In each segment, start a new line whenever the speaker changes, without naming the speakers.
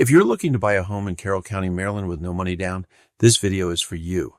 If you're looking to buy a home in Carroll County, Maryland with no money down, this video is for you.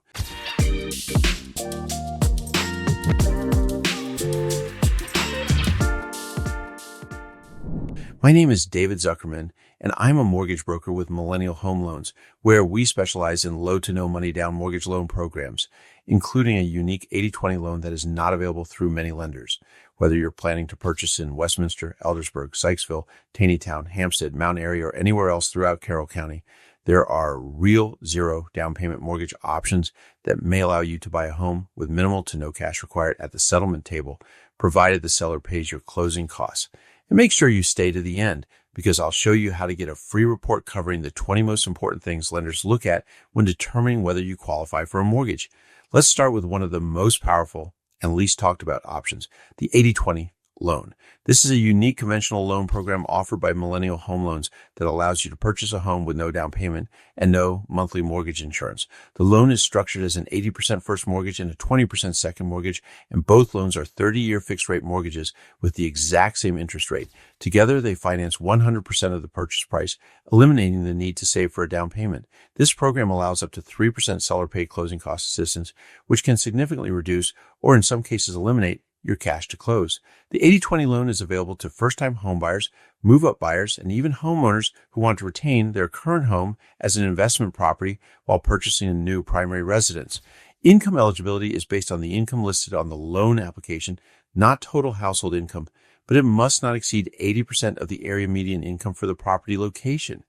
My name is David Zuckerman, and I'm a mortgage broker with Millennial Home Loans, where we specialize in low to no money down mortgage loan programs, including a unique 80/20 loan that is not available through many lenders. Whether you're planning to purchase in Westminster, Eldersburg, Sykesville, Taneytown, Hampstead, Mount Airy, or anywhere else throughout Carroll County, there are real zero down payment mortgage options that may allow you to buy a home with minimal to no cash required at the settlement table, provided the seller pays your closing costs. And make sure you stay to the end, because I'll show you how to get a free report covering the 20 most important things lenders look at when determining whether you qualify for a mortgage. Let's start with one of the most powerful and least talked about options, the 80/20 loan. This is a unique conventional loan program offered by Millennial Home Loans that allows you to purchase a home with no down payment and no monthly mortgage insurance. The loan is structured as an 80% first mortgage and a 20% second mortgage, and both loans are 30-year fixed rate mortgages with the exact same interest rate. Together, they finance 100% of the purchase price, eliminating the need to save for a down payment. This program allows up to 3% seller paid closing cost assistance, which can significantly reduce, or in some cases eliminate, your cash to close. The 80/20 loan is available to first-time homebuyers, move-up buyers, and even homeowners who want to retain their current home as an investment property while purchasing a new primary residence. Income eligibility is based on the income listed on the loan application, not total household income, but it must not exceed 80% of the area median income for the property location.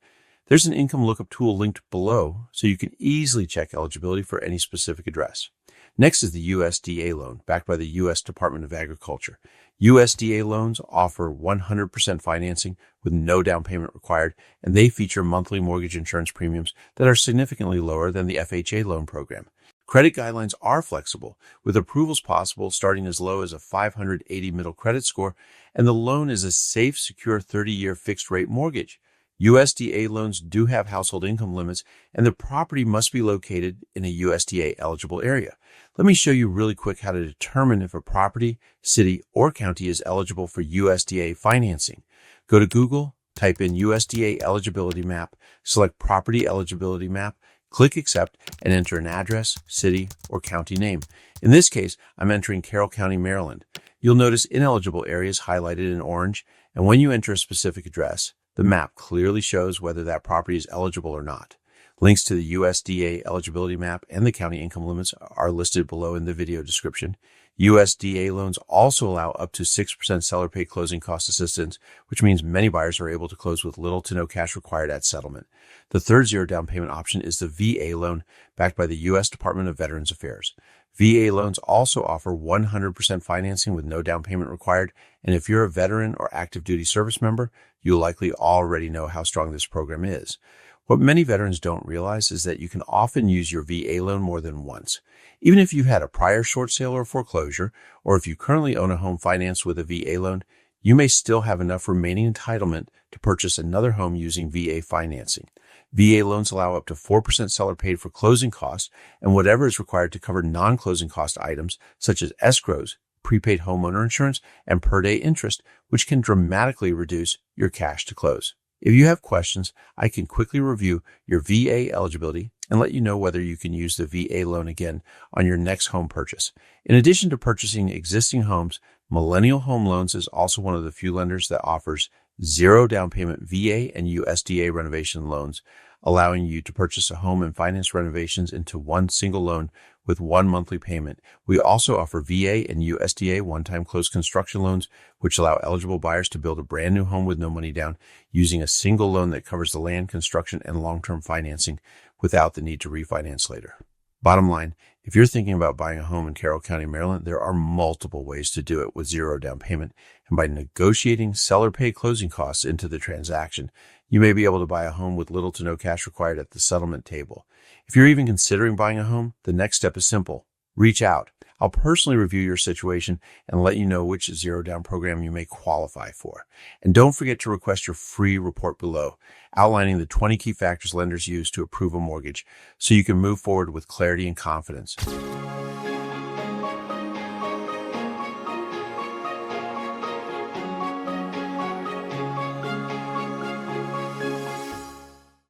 There's an income lookup tool linked below, so you can easily check eligibility for any specific address. Next is the USDA loan, backed by the U.S. Department of Agriculture. USDA loans offer 100% financing with no down payment required, and they feature monthly mortgage insurance premiums that are significantly lower than the FHA loan program. Credit guidelines are flexible, with approvals possible starting as low as a 580 middle credit score, and the loan is a safe, secure 30-year fixed-rate mortgage. USDA loans do have household income limits, and the property must be located in a USDA-eligible area. Let me show you really quick how to determine if a property, city, or county is eligible for USDA financing. Go to Google, type in USDA eligibility map, select property eligibility map, click accept, and enter an address, city, or county name. In this case, I'm entering Carroll County, Maryland. You'll notice ineligible areas highlighted in orange, and when you enter a specific address, the map clearly shows whether that property is eligible or not. Links to the USDA eligibility map and the county income limits are listed below in the video description. USDA loans also allow up to 6% seller paid closing cost assistance, which means many buyers are able to close with little to no cash required at settlement. The third zero down payment option is the VA loan, backed by the U.S. Department of Veterans Affairs. VA loans also offer 100% financing with no down payment required, and if you're a veteran or active duty service member, you'll likely already know how strong this program is. What many veterans don't realize is that you can often use your VA loan more than once. Even if you had a prior short sale or foreclosure, or if you currently own a home financed with a VA loan, you may still have enough remaining entitlement to purchase another home using VA financing. VA loans allow up to 4% seller paid for closing costs and whatever is required to cover non-closing cost items such as escrows, prepaid homeowner insurance, and per-day interest, which can dramatically reduce your cash to close. If you have questions, I can quickly review your VA eligibility and let you know whether you can use the VA loan again on your next home purchase. In addition to purchasing existing homes, Millennial Home Loans is also one of the few lenders that offers zero down payment VA and USDA renovation loans, allowing you to purchase a home and finance renovations into one single loan with one monthly payment. We also offer VA and USDA one-time closed construction loans, which allow eligible buyers to build a brand new home with no money down using a single loan that covers the land, construction, and long-term financing without the need to refinance later. Bottom line, if you're thinking about buying a home in Carroll County, Maryland, there are multiple ways to do it with zero down payment. And by negotiating seller paid closing costs into the transaction, you may be able to buy a home with little to no cash required at the settlement table. If you're even considering buying a home, the next step is simple. Reach out. I'll personally review your situation and let you know which zero down program you may qualify for. And don't forget to request your free report below, outlining the 20 key factors lenders use to approve a mortgage so you can move forward with clarity and confidence.